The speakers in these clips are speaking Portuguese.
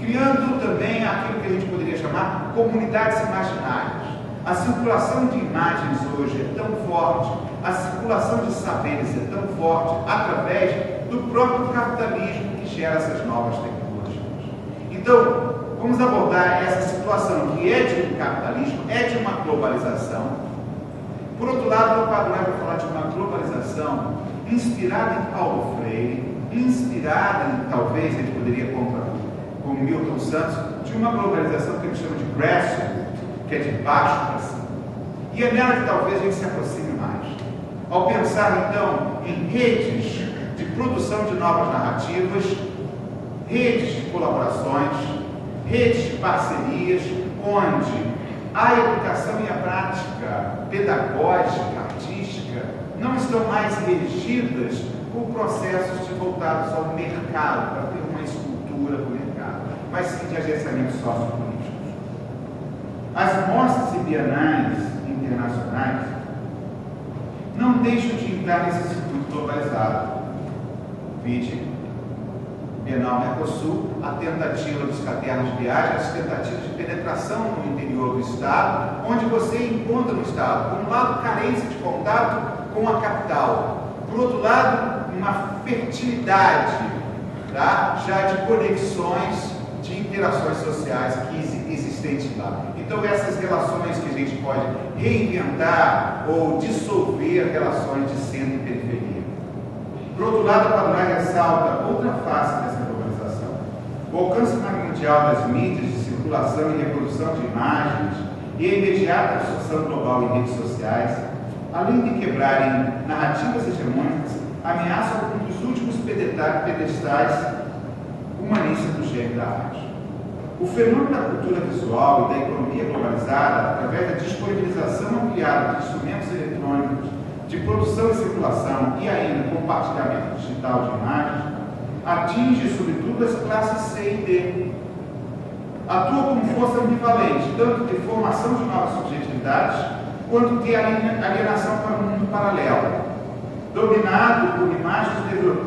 criando também aquilo que a gente poderia chamar comunidades imaginárias. A circulação de imagens hoje é tão forte, a circulação de saberes é tão forte através do próprio capitalismo que gera essas novas tecnologias. Então, vamos abordar essa situação que é de um capitalismo, é de uma globalização. Por outro lado, o Padre vai falar de uma globalização inspirada em Paulo Freire, inspirada em, talvez, a gente poderia comparar com Milton Santos, de uma globalização que ele chama de grassroots, que é de baixo para cima. E é nela que talvez a gente se aproxime mais. Ao pensar, então, em redes de produção de novas narrativas, redes de colaborações, redes de parcerias, onde a educação e a prática pedagógica, artística, não estão mais regidas por processos voltados ao mercado, para ter uma escultura do mercado, mas sim de agenciamento sociopolítico. As mostras e bienais internacionais não deixam de entrar nesse circuito globalizado. Vide Bienal Mercosul, a tentativa dos cadernos de viagem, as tentativas de penetração no interior do Estado, onde você encontra no Estado, por um lado, carência de contato com a capital, por outro lado, uma fertilidade, tá? Já de conexões, de interações sociais existentes lá. Então, essas relações que a gente pode reinventar ou dissolver relações de centro e periferia. Por outro lado, a Padre ressalta outra face dessa globalização. O alcance mundial das mídias de circulação e reprodução de imagens e a imediata absorção global em redes sociais, além de quebrarem narrativas hegemônicas, ameaçam um dos últimos pedestais humanistas do gênero da arte. O fenômeno da cultura visual e da economia globalizada, através da disponibilização ampliada de instrumentos eletrônicos, de produção e circulação e ainda compartilhamento digital de imagens, atinge sobretudo as classes C e D. Atua como força ambivalente, tanto de formação de novas subjetividades, quanto de alienação para um mundo paralelo, dominado por imagens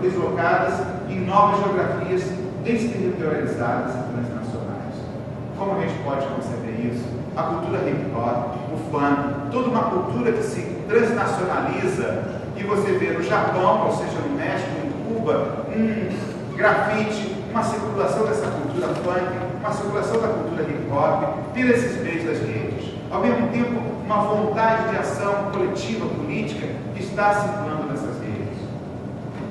deslocadas em novas geografias desterritorializadas e transnacionais. Como a gente pode conceber isso? A cultura hip hop, o funk, toda uma cultura que se transnacionaliza, e você vê no Japão, ou seja, no México, em Cuba, um grafite, uma circulação dessa cultura funk, uma circulação da cultura hip hop, esses meios das redes. Ao mesmo tempo, uma vontade de ação coletiva, política, que está circulando nessas redes.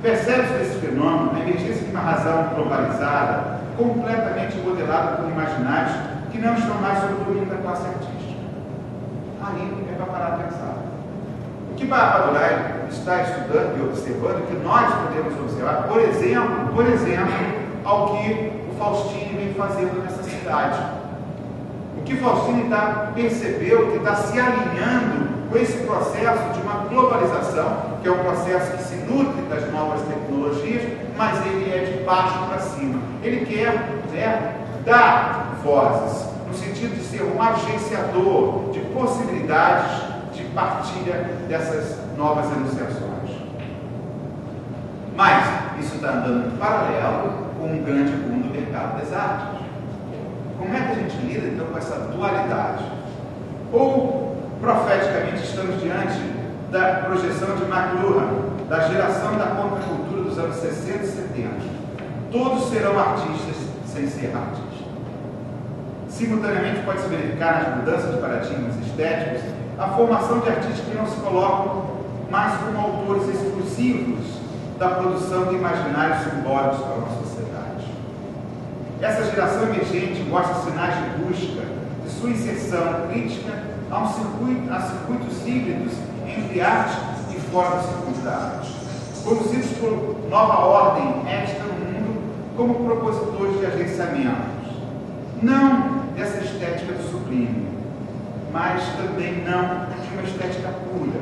Percebe-se desse fenômeno a emergência de uma razão globalizada, completamente modelada por imaginários que não estão mais sob o domínio da classe artística. Aí é para parar a pensar. O que Baradolai está estudando e observando, que nós podemos observar, por exemplo, ao que o Faustini vem fazendo nessa cidade. O que Faustini percebeu que está se alinhando com esse processo de uma globalização, que é um processo que se nutre das novas tecnologias, mas ele é de baixo para cima. Ele quer dar vozes, no sentido de ser um agenciador de possibilidades de partilha dessas novas enunciações. Mas isso está andando em paralelo com um grande boom do mercado das artes. Como é que a gente lida então com essa dualidade? Ou, profeticamente, estamos diante da projeção de McLuhan, da geração da contracultura dos anos 60 e 70. Todos serão artistas sem ser artistas. Simultaneamente pode-se verificar nas mudanças de paradigmas estéticos a formação de artistas que não se colocam mais como autores exclusivos da produção de imaginários simbólicos para uma sociedade. Essa geração emergente mostra sinais de busca de sua inserção crítica a circuitos híbridos entre arte e fora do circuito da arte, conduzidos por nova ordem ética no mundo como propositores de agenciamentos, não dessa estética do sublime, mas também não de uma estética pura,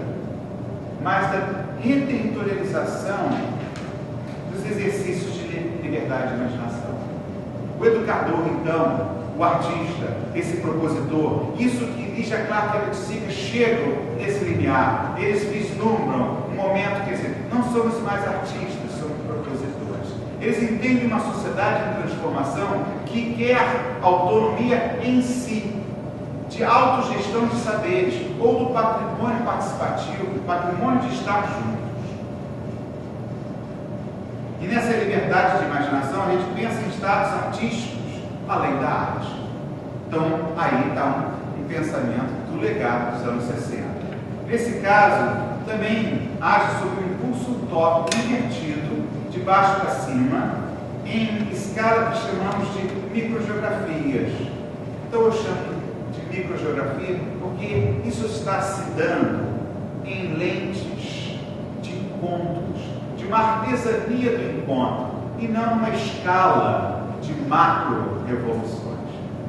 mas da reterritorialização dos exercícios de liberdade de imaginação. O educador, então, o artista, esse propositor, isso que Lígia Clark e Eva Tessica chegam nesse limiar, eles vislumbram um momento, quer dizer, não somos mais artistas, somos propositores. Eles entendem uma sociedade em transformação que quer autonomia em si, de autogestão de saberes, ou do patrimônio participativo, do patrimônio de estar juntos. E nessa liberdade de imaginação, a gente pensa em estados artísticos, além da arte. Então, aí está um pensamento do legado dos anos 60. Nesse caso, também age sob um impulso utópico invertido, de baixo para cima, em escala que chamamos de microgeografias. Então, eu chamo de microgeografia porque isso está se dando em lentes de encontros, de uma artesania do encontro, e não numa escala de macro-revoluções.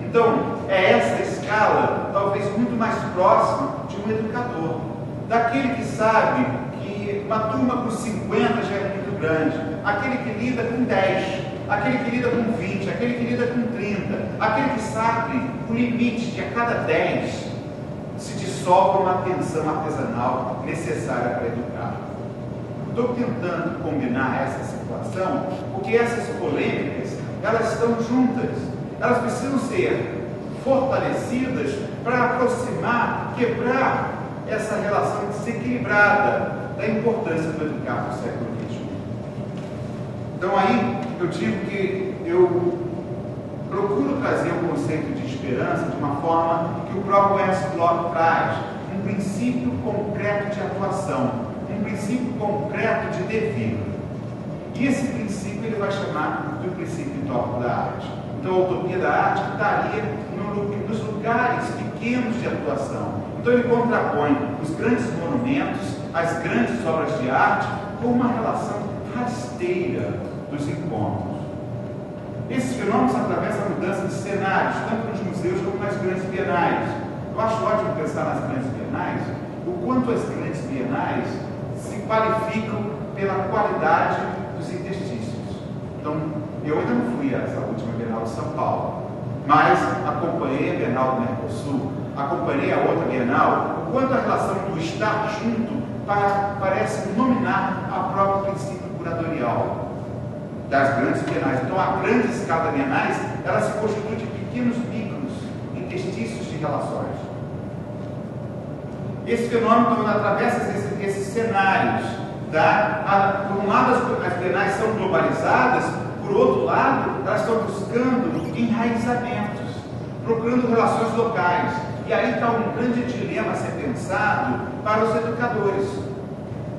Então, é essa escala, talvez muito mais próxima de um educador, daquele que sabe que uma turma com 50 já é muito grande, aquele que lida com 10, aquele que lida com 20, aquele que lida com 30, aquele que sabe o limite de a cada 10 se dissolve uma tensão artesanal necessária para educar. Estou tentando combinar essa situação porque essas polêmicas, elas estão juntas, elas precisam ser fortalecidas para aproximar, quebrar essa relação desequilibrada da importância do educar no século XXI. Então aí eu digo que eu procuro trazer o conceito de esperança de uma forma que o próprio Ernst Bloch traz, um princípio concreto de atuação, um princípio concreto de devir. E esse princípio ele vai chamar do princípio utópico da arte. Então a utopia da arte estaria nos lugares pequenos de atuação. Então ele contrapõe os grandes monumentos, as grandes obras de arte, com uma relação rasteira dos encontros. Esses fenômenos atravessam a mudança de cenários, tanto nos museus como nas grandes bienais. Eu acho ótimo pensar nas grandes bienais, o quanto as grandes bienais se qualificam pela qualidade dos interstícios. Então, eu ainda não fui a essa última Bienal de São Paulo, mas acompanhei a Bienal do Mercosul, acompanhei a outra Bienal, o quanto a relação do estar junto parece nominar a próprio princípio curatorial das grandes bienais. Então, a grande escala bienais, ela se constitui de pequenos micros, interstícios de relações. Esse fenômeno então, atravessa esses cenários. Por um lado, as bienais são globalizadas, por outro lado, elas estão buscando enraizamentos, procurando relações locais. E aí está um grande dilema a ser pensado para os educadores.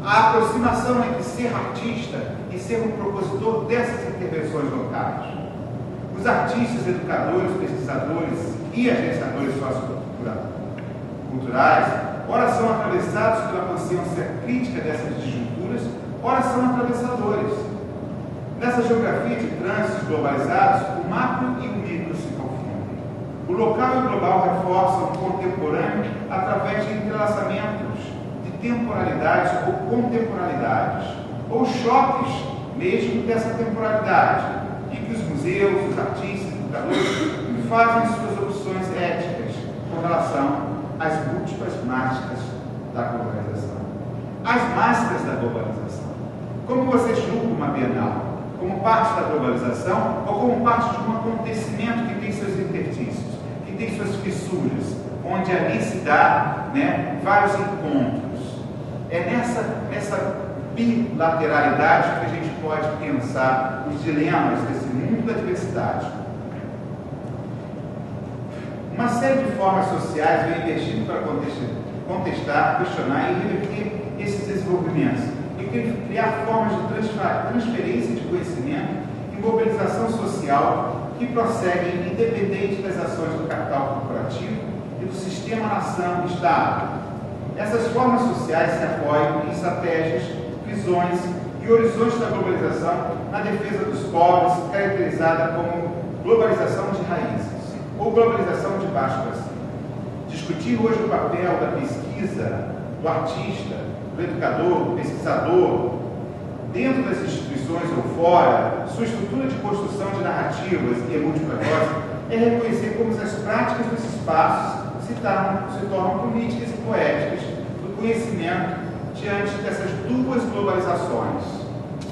A aproximação entre ser artista e ser um propositor dessas intervenções locais. Os artistas, educadores, pesquisadores e agenciadores socioculturais, ora são atravessados pela consciência crítica dessas disjunturas, ora são atravessadores. Nessa geografia de trânsitos globalizados, o macro e o micro se confundem. O local e o global reforçam o contemporâneo através de entrelaçamentos de temporalidades ou contemporaneidades, ou choques mesmo dessa temporalidade, em que os museus, os artistas, os educadores fazem suas opções éticas com relação às múltiplas máscaras da globalização. As máscaras da globalização. Como você julga uma Bienal? Como parte da globalização ou como parte de um acontecimento que tem seus interstícios, que tem suas fissuras, onde ali se dá vários encontros? É nessa bilateralidade que a gente pode pensar os dilemas desse mundo da diversidade. Uma série de formas sociais vem investindo para contestar, questionar e reverter esses desenvolvimentos e criar formas de transferência de conhecimento e mobilização social que prosseguem independente das ações do capital corporativo e do sistema nação-estado. Essas formas sociais se apoiam em estratégias, visões e horizontes da globalização na defesa dos pobres, caracterizada como globalização de raízes ou globalização de baixo para cima. Discutir hoje o papel da pesquisa, do artista, do educador, do pesquisador, dentro das instituições ou fora, sua estrutura de construção de narrativas e múltipla voz, é reconhecer como as práticas dos espaços se tornam políticas e poéticas do conhecimento diante dessas duas globalizações,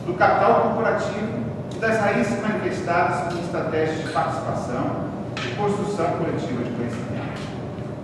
do capital corporativo e das raízes manifestadas como estratégias de participação e construção coletiva de conhecimento.